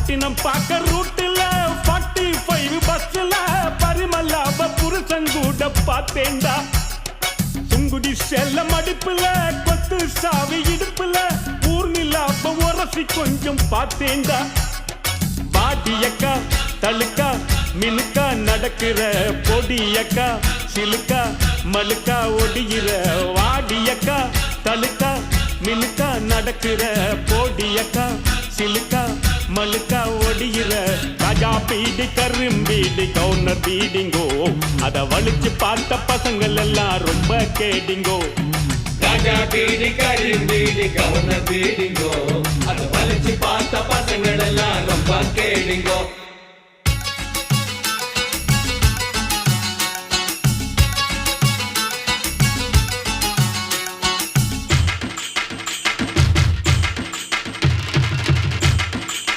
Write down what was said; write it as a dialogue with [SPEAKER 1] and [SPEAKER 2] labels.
[SPEAKER 1] பட்டினம் பார்க்க ரூட்டுல 45 பஸ்ல பரிமல்லாவ புருஷன் கூட பார்த்தேன்டா. சுங்குடி செல்ல மடிப்புல கொத்து சாவி இடுப்புல ஊர்நிலாவ உரசி கொஞ்சம் பார்த்தேன்டா. பாடியக்கா தழுக்கா மினுக்கா நடக்கிற பொடியக்கா சிலுக்கா மலுக்கா ஒடிகிற வாடியக்கா தழுக்கா மினுக்கா நடக்கிற பொடியக்கா சிலுக்கா மலுக்கா ஒடிகிற ராஜா பீடி கரும்பீடி கவுனர் பீடிங்கோ அத வலிச்சு பார்த்த பசங்கள் எல்லாம் ரொம்ப கேடிங்கோ.
[SPEAKER 2] ராஜா பீடி கரும்பீடி கவுனர் பீடிங்கோ அத வலிச்சு பார்த்த பசங்கள் எல்லாம் ரொம்ப கேடிங்கோ.